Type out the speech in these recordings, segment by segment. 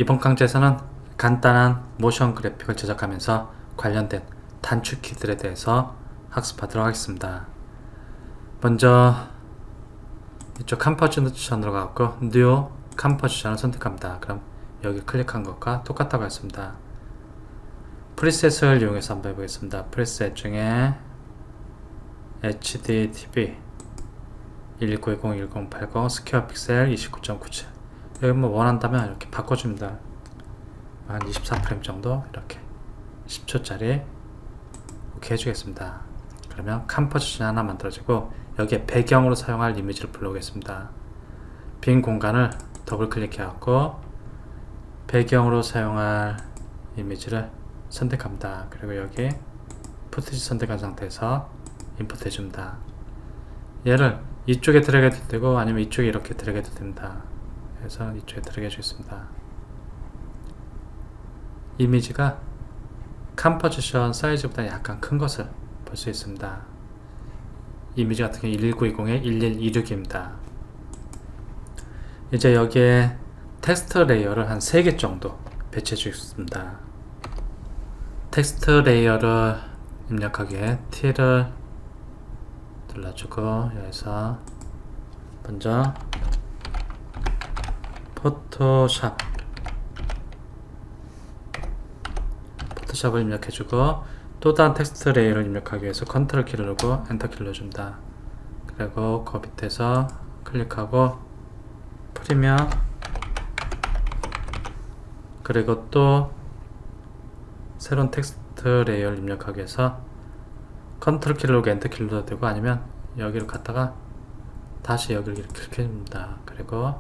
이번 강좌에서는 간단한 모션 그래픽을 제작하면서 관련된 단축키들에 대해서 학습하도록 하겠습니다. 먼저 이쪽 컴포지션으로 가고 New 컴포지션을 선택합니다. 그럼 여기 클릭한 것과 똑같다고 했습니다. 프리셋을 이용해서 한번 해보겠습니다. 프리셋 중에 HDTV 1290-1080 스퀘어 픽셀 29.97 여기 뭐 원한다면 이렇게 바꿔줍니다. 한 24프레임 정도 이렇게 10초짜리 오케이 해주겠습니다. 그러면 컴포지션 하나 만들어지고 여기에 배경으로 사용할 이미지를 불러오겠습니다. 빈 공간을 더블 클릭해갖고 배경으로 사용할 이미지를 선택합니다. 그리고 여기 푸티지 선택한 상태에서 임포트 해줍니다. 얘를 이쪽에 드래그 해도 되고 아니면 이쪽에 이렇게 드래그 해도 됩니다. 그래서 이쪽에 드래그 해주겠습니다. 이미지가 컴포지션 사이즈보다 약간 큰 것을 볼 수 있습니다. 이미지 같은 경우 1190에 1126입니다. 이제 여기에 텍스트 레이어를 한 3개 정도 배치해 주겠습니다. 텍스트 레이어를 입력하기 위해 T를 눌러주고 여기서 먼저 포토샵을 입력해주고 또 다른 텍스트 레이어를 입력하기 위해서 컨트롤 키를 누르고 엔터 키를 눌러줍니다. 그리고 그 밑에서 클릭하고 프리미어 그리고 또 새로운 텍스트 레이어를 입력하기 위해서 컨트롤 키를 누르고 엔터 키를 눌러도 되고 아니면 여기로 갔다가 다시 여기를 이렇게 클릭해줍니다. 그리고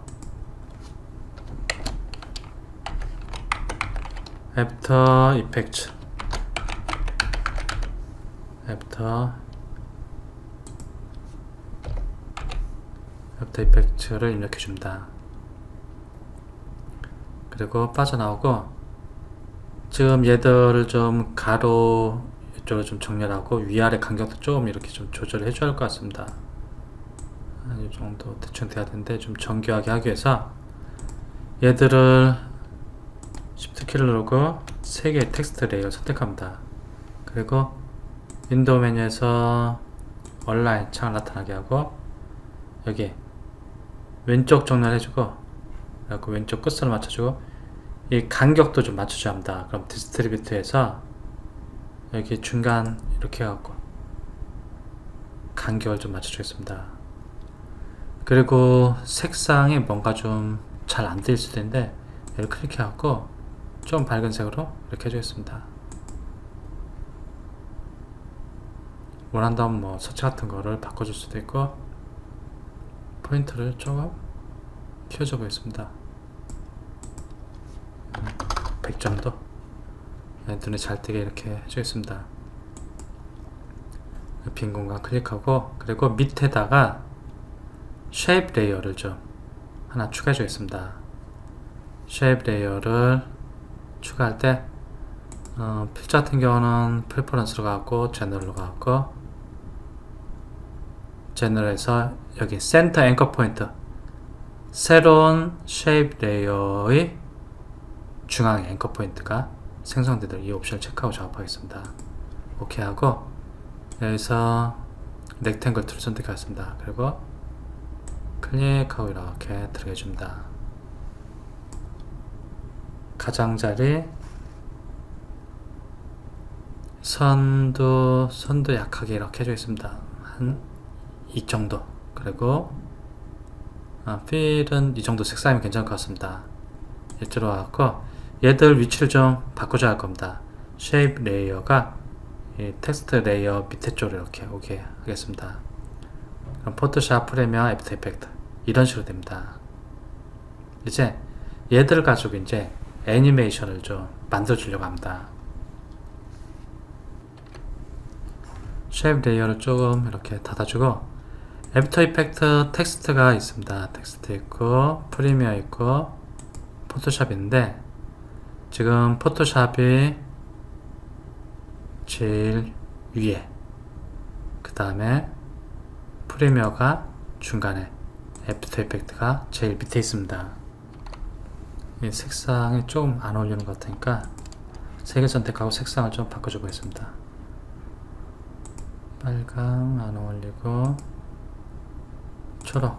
애프터 이펙트 이펙트를 입력해줍니다. 그리고 빠져나오고 지금 얘들을 좀 가로 이쪽으로 좀 정렬하고 위아래 간격도 좀 이렇게 좀 조절을 해줘야 할 것 같습니다. 한 이 정도 대충 돼야 되는데 좀 정교하게 하기 위해서 얘들을 Shift 키를 누르고 3개의 텍스트 레이어를 선택합니다. 그리고 윈도우 메뉴에서 온라인 창을 나타나게 하고 여기 왼쪽 정렬 해주고 그리고 왼쪽 끝선을 맞춰주고 이 간격도 좀 맞춰줘야 합니다. 그럼 디스트리뷰트에서 여기 중간 이렇게 해갖고 간격을 좀 맞춰주겠습니다. 그리고 색상이 뭔가 좀 잘 안 될 수도 있는데 얘를 클릭해갖고 좀 밝은 색으로 이렇게 해주겠습니다. 원한다면 뭐 서치 같은 거를 바꿔줄 수도 있고 포인트를 조금 키워줘 보겠습니다. 100 정도 눈에 잘 띄게 이렇게 해주겠습니다. 빈 공간 클릭하고 그리고 밑에다가 쉐입 레이어를 좀 하나 추가해 주겠습니다. 쉐입 레이어를 추가할 때 필자 같은 경우는 프레퍼런스로 가고 제너럴로 가고 제너럴에서 여기 센터 앵커 포인트 새로운 쉐입 레이어의 중앙 앵커 포인트가 생성되도록 이 옵션을 체크하고 작업하겠습니다. 오케이 하고 여기서 렉탱글 툴을 선택하겠습니다. 그리고 클릭하고 이렇게 들어가 줍니다. 가장자리 선도 약하게 이렇게 해주겠습니다. 한 이 정도. 그리고 필은 이 정도 색상이면 괜찮을 것 같습니다. 이쪽으로 와서 얘들 위치를 좀 바꿔줘야 할 겁니다. 쉐입 레이어가 이 텍스트 레이어 밑에 쪽으로 이렇게 오게 하겠습니다. 그럼 포토샵, 프리미어, 애프터 이펙트 이런 식으로 됩니다. 이제 얘들을 가지고 이제 애니메이션을 좀 만들어 주려고 합니다. 쉐입 레이어를 조금 이렇게 닫아주고 애프터 이펙트 텍스트가 있습니다. 텍스트 있고 프리미어 있고 포토샵 있는데 지금 포토샵이 제일 위에 그 다음에 프리미어가 중간에 애프터 이펙트가 제일 밑에 있습니다. 이 색상이 좀 안 어울리는 것 같으니까 3개 선택하고 색상을 좀 바꿔줘 보겠습니다. 빨강 안 어울리고 초록,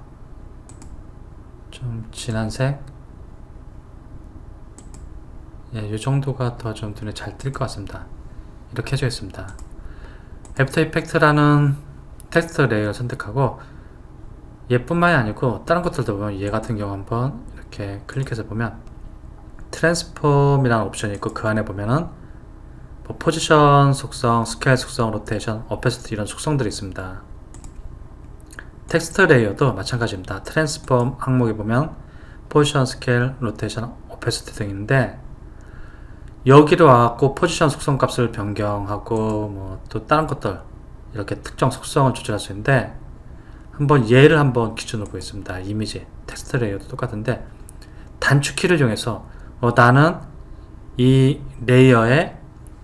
좀 진한 색, 이 정도가 더 좀 눈에 잘 띌 것 같습니다. 이렇게 해주겠습니다. 애프터 이펙트라는 텍스트 레이어를 선택하고 얘뿐만이 아니고 다른 것들도 보면 얘 같은 경우 한번 이렇게 클릭해서 보면 트랜스폼이라는 옵션이 있고 그 안에 보면은 뭐 포지션 속성, 스케일 속성, 로테이션, 오페시티 이런 속성들이 있습니다. 텍스트 레이어도 마찬가지입니다. 트랜스폼 항목에 보면 포지션, 스케일, 로테이션, 오페시티 등이 있는데 여기로 와갖고 포지션 속성 값을 변경하고 뭐 또 다른 것들 이렇게 특정 속성을 조절할 수 있는데 한번 얘를 한번 기준으로 보겠습니다. 이미지, 텍스트 레이어도 똑같은데 단축키를 이용해서 나는 이 레이어의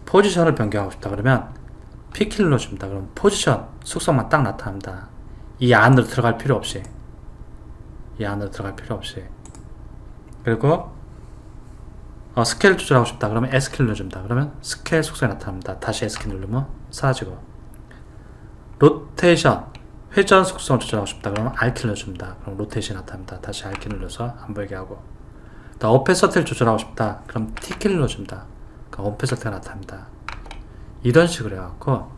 포지션을 변경하고 싶다 그러면 P키를 눌러줍니다. 그럼 포지션 속성만 딱 나타납니다. 이 안으로 들어갈 필요 없이 그리고 스케일 조절하고 싶다 그러면 S키 눌러줍니다. 그러면 스케일 속성이 나타납니다. 다시 S키 누르면 사라지고 로테이션 회전 속성을 조절하고 싶다 그러면 R키 눌러줍니다. 그럼 로테이션이 나타납니다. 다시 R키 눌러서 안 보이게 하고 오페서티를 조절하고 싶다 그럼 T키 눌러줍니다. 그럼 오페서티가 나타납니다. 이런 식으로 해갖고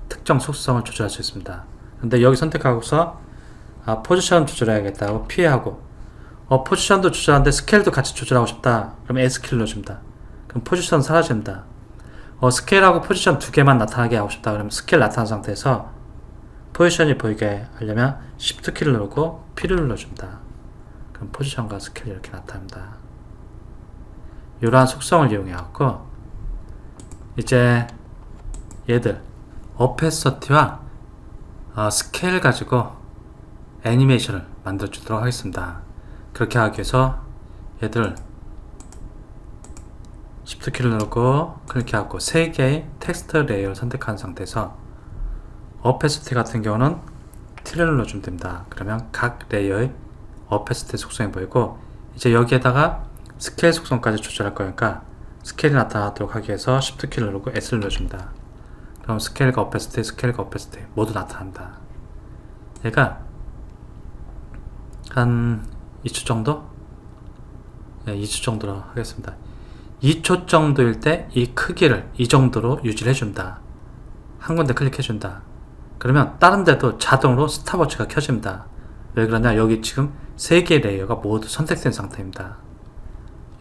특정 속성을 조절할 수 있습니다. 근데 여기 선택하고서 포지션 조절해야겠다고 피해하고 포지션도 조절하는데 스케일도 같이 조절하고 싶다 그럼 S키 눌러줍니다. 그럼 포지션 사라집니다. 스케일하고 포지션 두 개만 나타나게 하고 싶다 그러면 스케일 나타난 상태에서 포지션이 보이게 하려면 Shift 키를 누르고 P를 눌러줍니다. 그럼 포지션과 스케일이 이렇게 나타납니다. 이러한 속성을 이용해 갖고 이제 얘들 오페서티와 스케일 가지고 애니메이션을 만들어 주도록 하겠습니다. 그렇게 하기 위해서 얘들 Shift 키를 누르고 클릭해갖고 3개의 텍스트 레이어를 선택한 상태에서 오페시티 같은 경우는 T를 눌러주면 됩니다. 그러면 각 레이어의 오페시티 속성이 보이고 이제 여기에다가 스케일 속성까지 조절할 거니까 스케일이 나타나도록 하기 위해서 Shift 키를 누르고 S를 눌러줍니다. 그럼 스케일과 오페시티, 스케일과 오페시티 모두 나타난다. 얘가 한 2초 정도? 네, 2초 정도로 하겠습니다. 2초 정도일 때 이 크기를 이 정도로 유지를 해준다. 한 군데 클릭해준다. 그러면 다른 데도 자동으로 스탑워치가 켜집니다. 왜 그러냐? 여기 지금 3개의 레이어가 모두 선택된 상태입니다.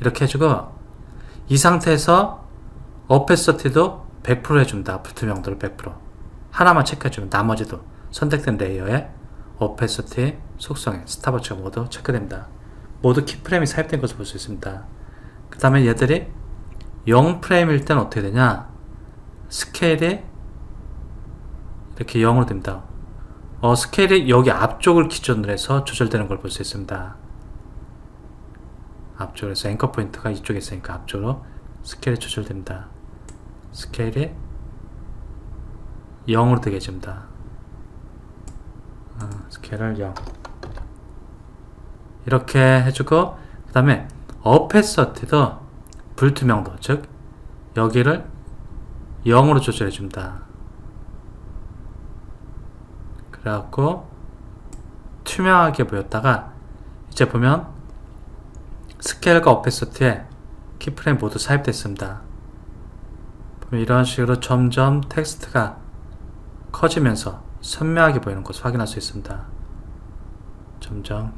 이렇게 해주고 이 상태에서 오페서티도 100% 해준다. 불투명도를 100% 하나만 체크해주면 나머지도 선택된 레이어의 오페서티 속성에 스탑워치가 모두 체크됩니다. 모두 키프레임이 삽입된 것을 볼 수 있습니다. 그 다음에 얘들이 0프레임일 때는 어떻게 되냐? 스케일이 이렇게 0으로 됩니다. 스케일이 여기 앞쪽을 기준으로 해서 조절되는 걸 볼 수 있습니다. 앞쪽에서 앵커 포인트가 이쪽에 있으니까 앞쪽으로 스케일이 조절됩니다. 스케일이 0으로 되게 해줍니다. 스케일을 0 이렇게 해주고 그 다음에 오페서티도 불투명도 즉 여기를 0으로 조절해줍니다. 그래갖고 투명하게 보였다가 이제 보면 스케일과 오페서티에 키프레임 모두 삽입됐습니다. 보면 이런 식으로 점점 텍스트가 커지면서 선명하게 보이는 것을 확인할 수 있습니다. 점점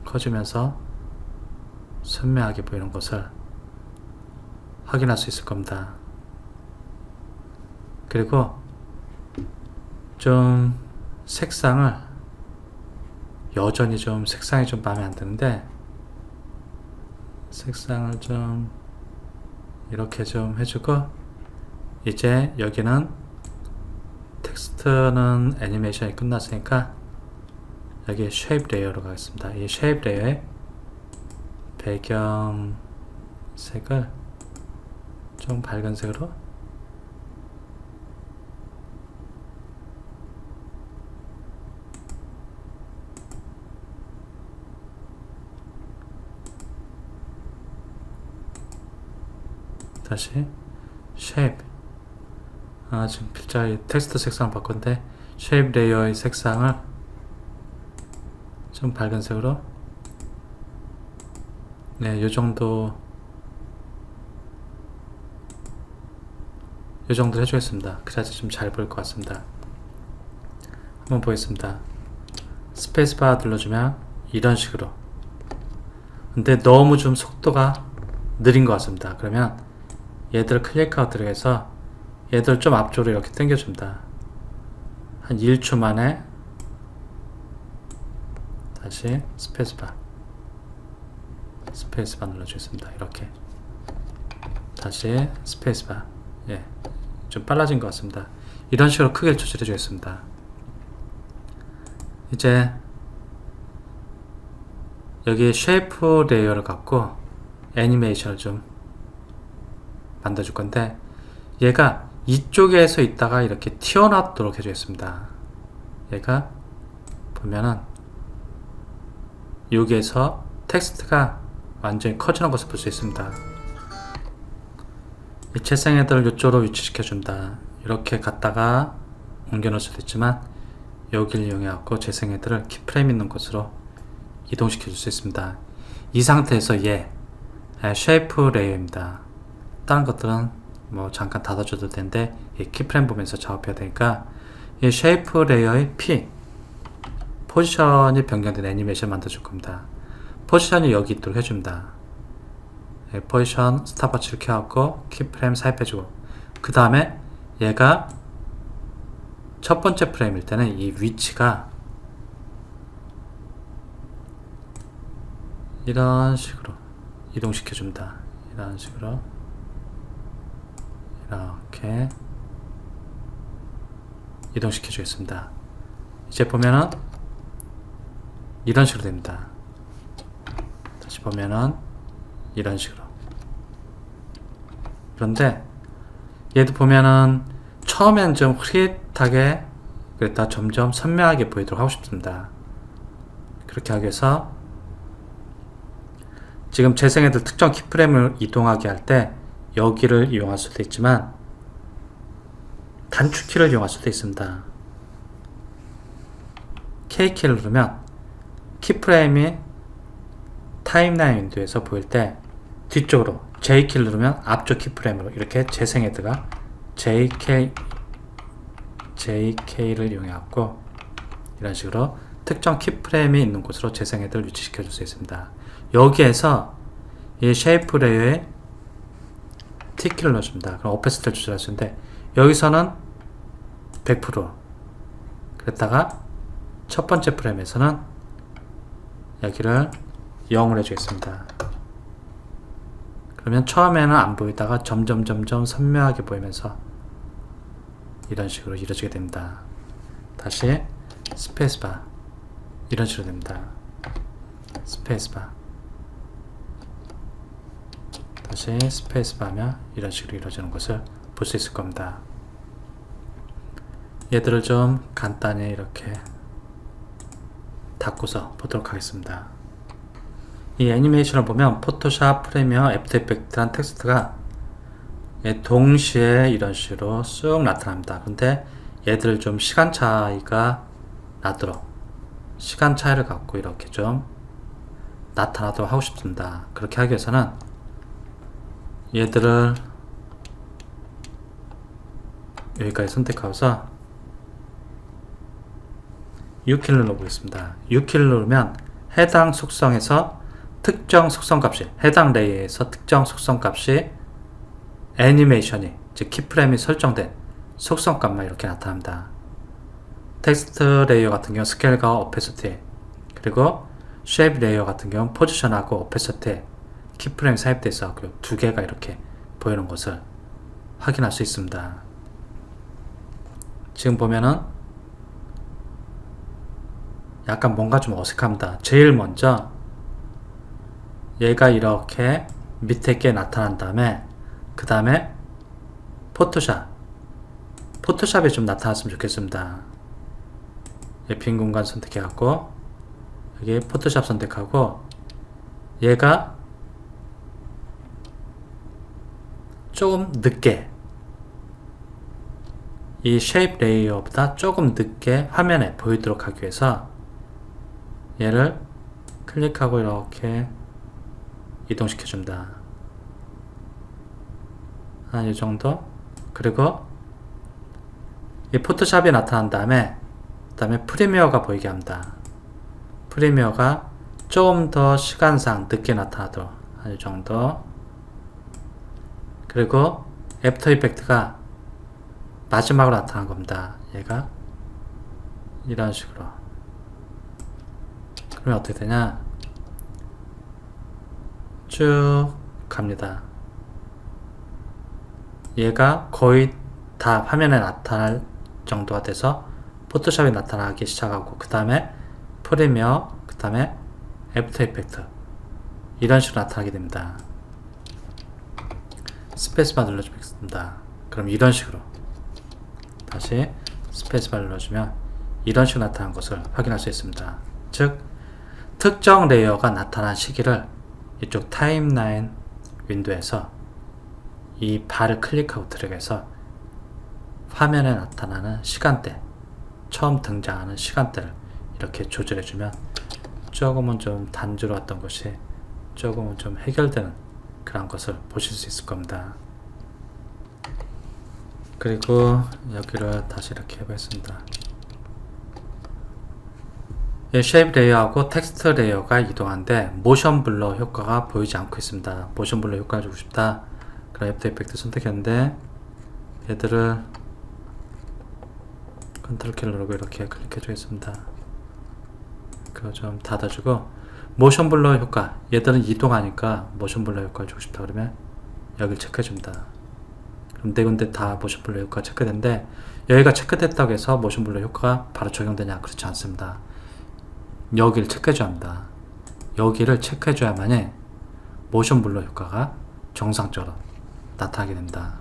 커지면서 선명하게 보이는 것을 확인할 수 있을 겁니다. 그리고 좀 색상을 여전히 좀 색상이 좀 마음에 안 드는데 색상을 좀 이렇게 좀 해주고 이제 여기는 텍스트는 애니메이션이 끝났으니까 여기 쉐입 레이어로 가겠습니다. 이 쉐입 레이어의 배경 색을 좀 밝은 색으로 다시 쉐입. 지금 필자의 텍스트 색상을 바꾼데 쉐입 레이어의 색상을 좀 밝은 색으로, 네, 요정도 해주겠습니다. 그래야지 좀 잘 보일 것 같습니다. 한번 보겠습니다. 스페이스바 눌러주면 이런 식으로. 근데 너무 좀 속도가 느린 것 같습니다. 그러면 얘들 클릭하고 들어가서 얘들 좀 앞쪽으로 이렇게 당겨줍니다. 한 1초 만에 다시 스페이스바 눌러주겠습니다. 이렇게 다시 스페이스바. 예, 좀 빨라진 것 같습니다. 이런 식으로 크기를 조절해 주겠습니다. 이제 여기 쉐이프 레이어를 갖고 애니메이션을 좀 만들어 줄 건데, 얘가 이쪽에서 있다가 이렇게 튀어나오도록 해주겠습니다. 얘가 보면은 여기에서 텍스트가 완전히 커지는 것을 볼 수 있습니다. 이 재생 헤더를 이쪽으로 위치시켜 준다. 이렇게 갖다가 옮겨 놓을 수도 있지만 여기를 이용해 갖고 재생 헤더를 키프레임 있는 곳으로 이동시켜 줄 수 있습니다. 이 상태에서 얘 쉐이프 레이어입니다. 다른 것들은 뭐 잠깐 닫아줘도 되는데 이 키프레임 보면서 작업해야 되니까 이 쉐이프 레이어의 P 포지션이 변경된 애니메이션 만들어 줄 겁니다. 포지션이 여기 있도록 해줍니다. 포지션 스탑워치를 켜갖고 키프레임 삽입해주고, 그 다음에 얘가 첫 번째 프레임일 때는 이 위치가 이런 식으로 이동시켜줍니다. 이런 식으로 이렇게 이동시켜주겠습니다. 이제 보면은 이런 식으로 됩니다. 다시 보면은 이런 식으로. 그런데 얘도 보면은 처음엔 좀 흐릿하게, 그랬다 점점 선명하게 보이도록 하고 싶습니다. 그렇게 하기 위해서 지금 재생해둘 특정 키프레임을 이동하게 할 때 여기를 이용할 수도 있지만 단축키를 이용할 수도 있습니다. K키를 누르면 키프레임이 타임라인 윈도우에서 보일 때 뒤쪽으로, J키를 누르면 앞쪽 키프레임으로 이렇게 재생헤드가 JK를 이용해 갖고 이런 식으로 특정 키프레임이 있는 곳으로 재생헤드를 위치시켜 줄 수 있습니다. 여기에서 이 쉐이프 레이어에 T키를 넣어줍니다. 그럼 오페시티를 조절할 수 있는데 여기서는 100%, 그랬다가 첫 번째 프레임에서는 여기를 0을 해주겠습니다. 그러면 처음에는 안 보이다가 점점 선명하게 보이면서 이런 식으로 이루어지게 됩니다. 다시 스페이스바 이런 식으로 됩니다. 스페이스바 다시 스페이스바 하면 이런 식으로 이루어지는 것을 볼 수 있을 겁니다. 얘들을 좀 간단히 이렇게 닫고서 보도록 하겠습니다. 이 애니메이션을 보면 포토샵, 프리미어, 애프터 이펙트란 텍스트가 동시에 이런 식으로 쑥 나타납니다. 근데 얘들 좀 시간 차이가 나도록 시간 차이를 갖고 이렇게 좀 나타나도록 하고 싶습니다. 그렇게 하기 위해서는 얘들을 여기까지 선택하고서 U키를 눌러보겠습니다. U키를 누르면 해당 속성에서 특정 속성값이, 해당 레이어에서 특정 속성값이 애니메이션이, 즉 키프레임이 설정된 속성값만 이렇게 나타납니다. 텍스트 레이어 같은 경우 스케일과 오페시티, 그리고 쉐입 레이어 같은 경우 포지션하고 오페시티 키프레임이 삽입되어 있어 두 개가 이렇게 보이는 것을 확인할 수 있습니다. 지금 보면은 약간 뭔가 좀 어색합니다. 제일 먼저 얘가 이렇게 밑에 게 나타난 다음에 그 다음에 포토샵이 좀 나타났으면 좋겠습니다. 빈 공간 선택해 갖고 여기 포토샵 선택하고 얘가 조금 늦게 이 쉐입 레이어보다 조금 늦게 화면에 보이도록 하기 위해서 얘를 클릭하고 이렇게 이동시켜 줍니다. 한 이 정도. 그리고 이 포토샵이 나타난 다음에 프리미어가 보이게 합니다. 프리미어가 조금 더 시간상 늦게 나타나도록 한 이 정도. 그리고 애프터 이펙트가 마지막으로 나타난 겁니다. 얘가 이런 식으로. 그러면 어떻게 되냐, 쭉 갑니다. 얘가 거의 다 화면에 나타날 정도가 돼서 포토샵이 나타나기 시작하고, 그 다음에 프리미어, 그 다음에 애프터 이펙트, 이런 식으로 나타나게 됩니다. 스페이스바 눌러주겠습니다. 그럼 이런 식으로 다시 스페이스바 눌러주면 이런 식으로 나타난 것을 확인할 수 있습니다. 즉 특정 레이어가 나타난 시기를 이쪽 타임라인 윈도에서 이 발을 클릭하고 드래그해서 화면에 나타나는 시간대, 처음 등장하는 시간대를 이렇게 조절해주면 조금은 좀 단조로웠던 것이 조금은 좀 해결되는 그런 것을 보실 수 있을 겁니다. 그리고 여기를 다시 이렇게 해보겠습니다. 쉐입 레이어하고 텍스트 레이어가 이동하는데 모션 블러 효과가 보이지 않고 있습니다. 모션 블러 효과를 주고 싶다. 그럼 애프터 이펙트 선택했는데 얘들을 컨트롤 키를 누르고 이렇게 클릭해 주겠습니다. 그거 좀 닫아주고, 모션 블러 효과, 얘들은 이동하니까 모션 블러 효과를 주고 싶다 그러면 여기를 체크해 줍니다. 그럼 네 군데 다 모션 블러 효과가 체크되는데, 여기가 체크됐다고 해서 모션 블러 효과가 바로 적용되냐, 그렇지 않습니다. 여기를 체크해 줘야 합니다. 여기를 체크해 줘야만이 모션 블러 효과가 정상적으로 나타나게 됩니다.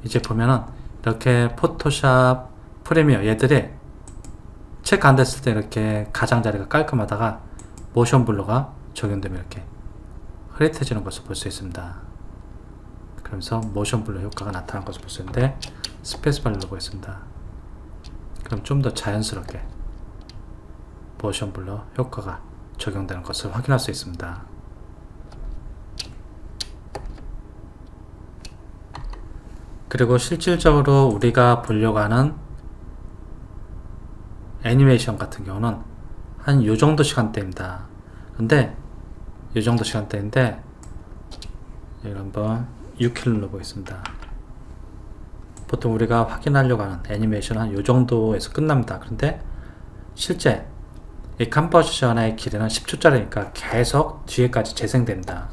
이제 보면은 이렇게 포토샵, 프리미어 얘들이 체크 안 됐을 때 이렇게 가장자리가 깔끔하다가 모션 블러가 적용되면 이렇게 흐릿해지는 것을 볼 수 있습니다. 그러면서 모션 블러 효과가 나타난 것을 볼 수 있는데, 스페이스바를 누르겠습니다. 그럼 좀 더 자연스럽게 모션 블러 효과가 적용되는 것을 확인할 수 있습니다. 그리고 실질적으로 우리가 보려고 하는 애니메이션 같은 경우는 한 요정도 시간대입니다. 근데 요정도 시간대인데 여기 한번 6킬로 눌러보겠습니다. 보통 우리가 확인하려고 하는 애니메이션은 한 요정도에서 끝납니다. 그런데 실제 이 컴포지션의 길이는 10초짜리니까 계속 뒤에까지 재생됩니다.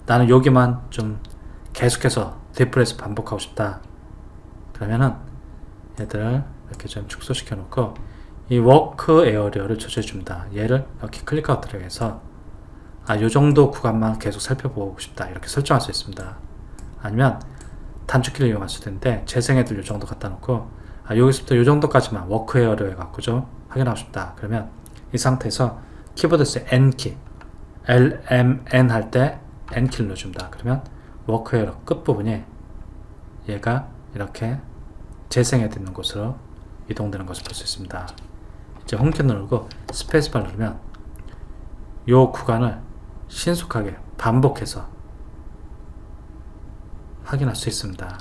나는 여기만 좀 계속해서 디프레스 반복하고 싶다. 그러면은 얘들을 이렇게 좀 축소시켜 놓고 이 워크 에어리어를 조절해 줍니다. 얘를 이렇게 클릭하고 들어가서 요 정도 구간만 계속 살펴보고 싶다, 이렇게 설정할 수 있습니다. 아니면 단축키를 이용할 수도 있는데 재생해둘 요 정도 갖다 놓고 여기서부터 요 정도까지만 워크 에어리어 해갖고 좀 확인하고 싶다. 그러면 이 상태에서 키보드에서 N키, LMN 할 때 N키를 눌러줍니다. 그러면 워크 에어리어 끝부분이 얘가 이렇게 재생해야 되는 곳으로 이동되는 것을 볼 수 있습니다. 이제 홈키 누르고 스페이스바 누르면 이 구간을 신속하게 반복해서 확인할 수 있습니다.